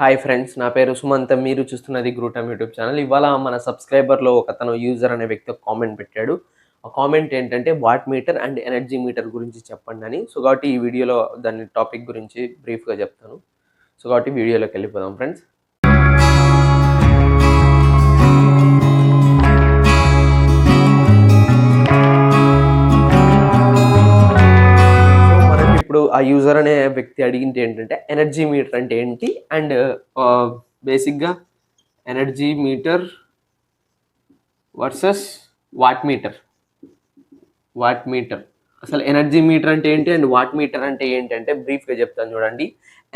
Hi friends, నా పేరు సుమంత్. మీరు చూస్తున్నది గ్రూటమ్ యూట్యూబ్ ఛానల్. ఇవాళ మన సబ్స్క్రైబర్లో ఒకతను యూజర్ అనే వ్యక్తి ఒక కామెంట్ పెట్టాడు. ఆ కామెంట్ ఏంటంటే watt meter and energy meter గురించి చెప్పండి అని. సో కాబట్టి ఈ వీడియోలో దాని టాపిక్ గురించి బ్రీఫ్గా చెప్తాను. సో కాబట్టి వీడియోలోకి వెళ్ళిపోదాం ఫ్రెండ్స్. ఇప్పుడు ఆ యూజర్ అనే వ్యక్తి అడిగింది ఏంటంటే ఎనర్జీ మీటర్ అంటే ఏంటి అండ్ బేసిక్గా energy meter versus watt meter అసలు ఎనర్జీ మీటర్ అంటే ఏంటి అండ్ వాట్ మీటర్ అంటే ఏంటి అంటే బ్రీఫ్గా చెప్తాను చూడండి.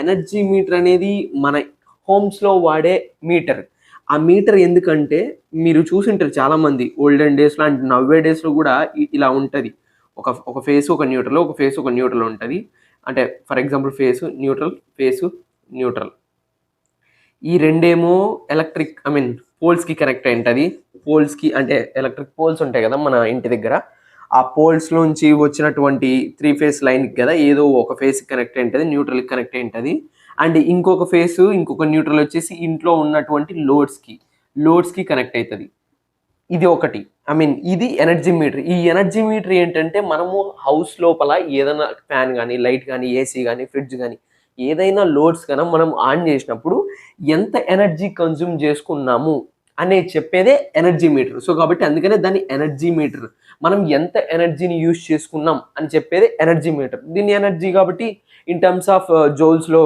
ఎనర్జీ మీటర్ అనేది మన హోమ్స్లో వాడే మీటర్. ఆ మీటర్ ఎందుకంటే మీరు చూసింటారు చాలామంది ఓల్డెన్ డేస్లో అండ్ నవ్వే డేస్లో కూడా ఇలా ఉంటుంది. ఒక ఫేస్ ఒక న్యూట్రల్, ఒక ఫేస్ ఒక న్యూట్రల్ ఉంటుంది. అంటే ఫర్ ఎగ్జాంపుల్ ఫేసు న్యూట్రల్ ఈ రెండేమో ఎలక్ట్రిక్ పోల్స్కి కనెక్ట్ అయి ఉంటుంది. పోల్స్కి అంటే ఎలక్ట్రిక్ పోల్స్ ఉంటాయి కదా మన ఇంటి దగ్గర, ఆ పోల్స్లోంచి వచ్చినటువంటి 3 ఫేస్ లైన్కి కదా ఏదో ఒక ఫేస్కి కనెక్ట్ అయి ఉంటుంది, న్యూట్రల్కి కనెక్ట్ అయి ఉంటుంది. అండ్ ఇంకొక న్యూట్రల్ వచ్చేసి ఇంట్లో ఉన్నటువంటి లోడ్స్కి కనెక్ట్ అవుతుంది. ఇది ఒకటి. ఇది ఎనర్జీ మీటర్. ఈ ఎనర్జీ మీటర్ ఏంటంటే మనము హౌస్ లోపల ఏదైనా ఫ్యాన్ కానీ, లైట్ కానీ, ఏసీ కానీ, ఫ్రిడ్జ్ కానీ ఏదైనా లోడ్స్ కన్నా మనం ఆన్ చేసినప్పుడు ఎంత ఎనర్జీ కన్జ్యూమ్ చేసుకున్నాము అనేది చెప్పేదే ఎనర్జీ మీటర్. సో కాబట్టి అందుకనే దాన్ని ఎనర్జీ మీటర్. మనం ఎంత ఎనర్జీని యూజ్ చేసుకున్నాం అని చెప్పేది ఎనర్జీ మీటర్. దీన్ని ఎనర్జీ కాబట్టి ఇన్ టర్మ్స్ ఆఫ్ జౌల్స్లో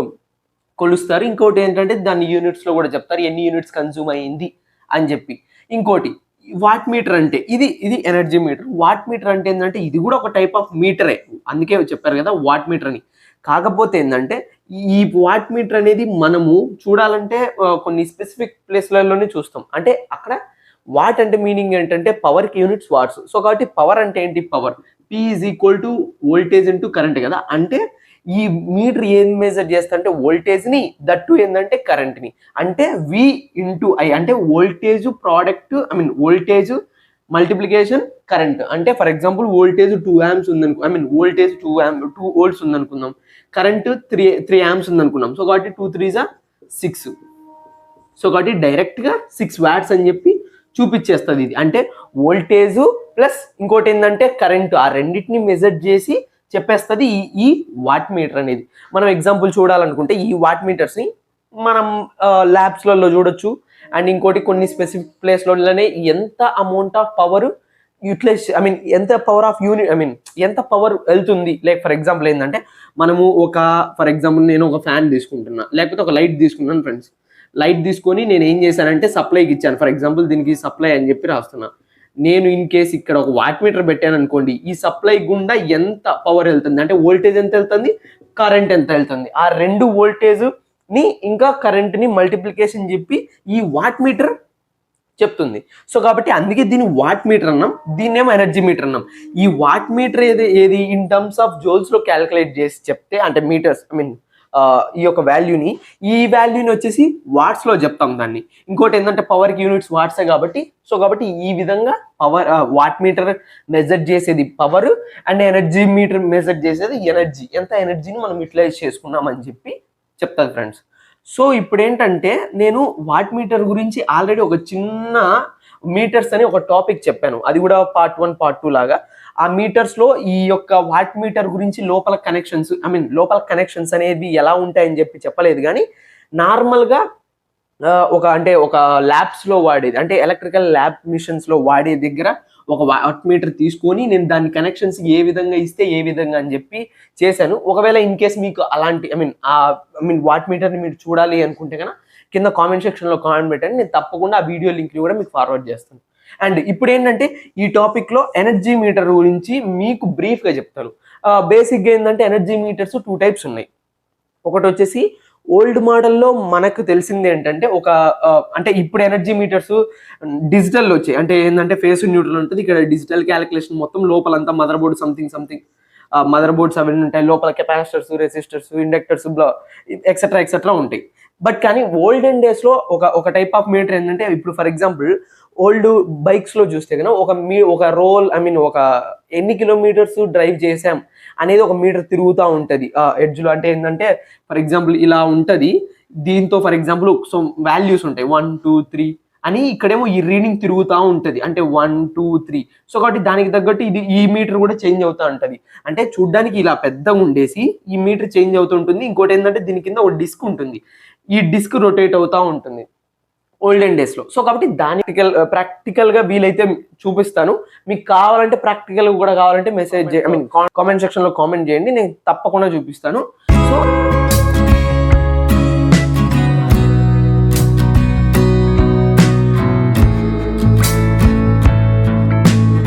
కొలుస్తారు. ఇంకోటి ఏంటంటే దాన్ని యూనిట్స్లో కూడా చెప్తారు, ఎన్ని యూనిట్స్ కన్జ్యూమ్ అయ్యింది అని చెప్పి. ఇంకోటి వాట్ మీటర్ అంటే ఇది ఎనర్జీ మీటర్. వాట్ మీటర్ అంటే ఏంటంటే ఇది కూడా ఒక టైప్ ఆఫ్ మీటరే, అందుకే చెప్పారు కదా వాట్ మీటర్ అని. కాకపోతే ఏంటంటే ఈ వాట్ మీటర్ అనేది మనము చూడాలంటే కొన్ని స్పెసిఫిక్ ప్లేస్లలోనే చూస్తాం. అంటే అక్కడ వాట్ అంటే మీనింగ్ ఏంటంటే పవర్కి యూనిట్స్ వాట్స్. సో కాబట్టి పవర్ అంటే ఏంటి? Power P = voltage into current కదా. అంటే ఈ మీటర్ ఏం మెజర్ చేస్తా అంటే వోల్టేజ్ని, దట్టు ఏంటంటే కరెంట్ని. అంటే V × I అంటే voltage product voltage multiplication current. అంటే ఫర్ ఎగ్జాంపుల్ వోల్టేజ్ 2 amps ఉందనుకో, వోల్టేజ్ 2 volts ఉందనుకుందాం, కరెంట్ 3 amps ఉందనుకున్నాం. సో కాబట్టి 2 3s are 6. సో కాబట్టి డైరెక్ట్గా 6 watts అని చెప్పి చూపించేస్తుంది ఇది. అంటే వోల్టేజ్ ప్లస్ ఇంకోటి ఏంటంటే కరెంట్, ఆ రెండింటిని మెజర్ చేసి చెప్పేస్తుంది ఈ వాట్ మీటర్ అనేది. మనం ఎగ్జాంపుల్ చూడాలనుకుంటే ఈ వాట్ మీటర్స్ని మనం ల్యాబ్స్లలో చూడొచ్చు. అండ్ ఇంకోటి కొన్ని స్పెసిఫిక్ ప్లేస్లోనే ఎంత అమౌంట్ ఆఫ్ పవర్ యూటిలైజ్ ఎంత పవర్ ఆఫ్ యూనిట్ ఎంత పవర్ వెళ్తుంది. లైక్ ఫర్ ఎగ్జాంపుల్ ఏంటంటే మనము ఫర్ ఎగ్జాంపుల్ నేను ఒక ఫ్యాన్ తీసుకుంటున్నా, లేకపోతే ఒక లైట్ తీసుకున్నాను ఫ్రెండ్స్. లైట్ తీసుకొని నేను ఏం చేశానంటే సప్లైకి ఇచ్చాను. ఫర్ ఎగ్జాంపుల్ దీనికి సప్లై అని చెప్పి రాస్తున్నా. నేను ఇన్ కేస్ ఇక్కడ ఒక వాట్ మీటర్ పెట్టాను అనుకోండి, ఈ సప్లై గుండా ఎంత పవర్ వెళ్తుంది అంటే వోల్టేజ్ ఎంత వెళ్తుంది, కరెంట్ ఎంత వెళ్తుంది, ఆ రెండు వోల్టేజ్ని ఇంకా కరెంట్ని మల్టిప్లికేషన్ చెప్పి ఈ వాట్ మీటర్ చెప్తుంది. సో కాబట్టి అందుకే దీన్ని వాట్ మీటర్ అన్నాం, దీన్నేమో ఎనర్జీ మీటర్ అన్నాం. ఈ వాట్ మీటర్ ఏది ఇన్ టర్మ్స్ ఆఫ్ జోల్స్లో క్యాలిక్యులేట్ చేసి చెప్తే, అంటే మీటర్స్ ఈ యొక్క వాల్యూని వచ్చేసి వాట్స్లో చెప్తాం దాన్ని. ఇంకోటి ఏంటంటే పవర్కి యూనిట్స్ వాట్సే కాబట్టి. సో కాబట్టి ఈ విధంగా పవర్ వాట్ మీటర్ మెజర్ చేసేది power and energy meter measure చేసేది ఎనర్జీ, ఎంత ఎనర్జీని మనం యూటిలైజ్ చేసుకున్నామని చెప్పి చెప్తాను ఫ్రెండ్స్. సో ఇప్పుడు ఏంటంటే నేను వాట్ మీటర్ గురించి ఆల్రెడీ ఒక చిన్న మీటర్స్ అని ఒక టాపిక్ చెప్పాను, అది కూడా part 1 part 2 లాగా. ఆ మీటర్స్లో ఈ యొక్క వాట్ మీటర్ గురించి లోపల కనెక్షన్స్ అనేవి ఎలా ఉంటాయని చెప్పి చెప్పలేదు. కానీ నార్మల్గా ఒక ల్యాబ్స్లో వాడేది, అంటే ఎలక్ట్రికల్ ల్యాబ్ మిషన్స్లో వాడే దగ్గర ఒక వాట్ మీటర్ తీసుకొని నేను దాని కనెక్షన్స్ ఏ విధంగా ఇస్తే ఏ విధంగా అని చెప్పి చేశాను. ఒకవేళ ఇన్ కేస్ మీకు అలాంటి వాట్ మీటర్ని మీరు చూడాలి అనుకుంటే కనుక కింద కామెంట్ సెక్షన్లో కామెంట్ పెట్టండి, నేను తప్పకుండా ఆ వీడియో లింక్ని కూడా మీకు ఫార్వర్డ్ చేస్తాను. అండ్ ఇప్పుడు ఏంటంటే ఈ టాపిక్లో ఎనర్జీ మీటర్ గురించి మీకు బ్రీఫ్గా చెప్తాను. బేసిక్గా ఏంటంటే ఎనర్జీ మీటర్స్ 2 types ఉన్నాయి. ఒకటి వచ్చేసి ఓల్డ్ మోడల్లో మనకు తెలిసింది ఏంటంటే అంటే ఇప్పుడు ఎనర్జీ మీటర్స్ డిజిటల్ వచ్చాయి. అంటే ఏంటంటే ఫేస్ న్యూట్రల్ ఉంటుంది, ఇక్కడ డిజిటల్ క్యాలిక్యులేషన్ మొత్తం లోపలంతా mother board something mother boards అవన్నీ ఉంటాయి. లోపల కెపాసిటర్స్, రెసిస్టర్స్, ఇండక్టర్స్ ఎక్సెట్రా ఉంటాయి. బట్ కానీ ఓల్డెన్ డేస్లో ఒక టైప్ ఆఫ్ మీటర్ ఏంటంటే, ఇప్పుడు ఫర్ ఎగ్జాంపుల్ ఓల్డ్ బైక్స్లో చూస్తే కనుక ఒక రోల్ ఒక ఎన్ని కిలోమీటర్స్ డ్రైవ్ చేసాం అనేది ఒక మీటర్ తిరుగుతూ ఉంటుంది ఎడ్జ్లో. అంటే ఏంటంటే ఫర్ ఎగ్జాంపుల్ ఇలా ఉంటుంది, దీంతో ఫర్ ఎగ్జాంపుల్ సో వాల్యూస్ ఉంటాయి 1 2 3 అని, ఇక్కడేమో ఈ రీడింగ్ తిరుగుతూ ఉంటుంది అంటే 1 2 3. సో కాబట్టి దానికి తగ్గట్టు ఇది ఈ మీటర్ కూడా చేంజ్ అవుతూ ఉంటుంది. అంటే చూడ్డానికి ఇలా పెద్దగా ఉండేసి ఈ మీటర్ చేంజ్ అవుతుంటుంది. ఇంకోటి ఏంటంటే దీని కింద ఒక డిస్క్ ఉంటుంది, ఈ డిస్క్ రొటేట్ అవుతూ ఉంటుంది ఓల్డెన్ డేస్ లో. సో కాబట్టి దాని ప్రాక్టికల్ గా వీలైతే చూపిస్తాను. మీకు కావాలంటే ప్రాక్టికల్ కూడా కావాలంటే మెసేజ్ కామెంట్ సెక్షన్ లో కామెంట్ చేయండి, నేను తప్పకుండా చూపిస్తాను. సో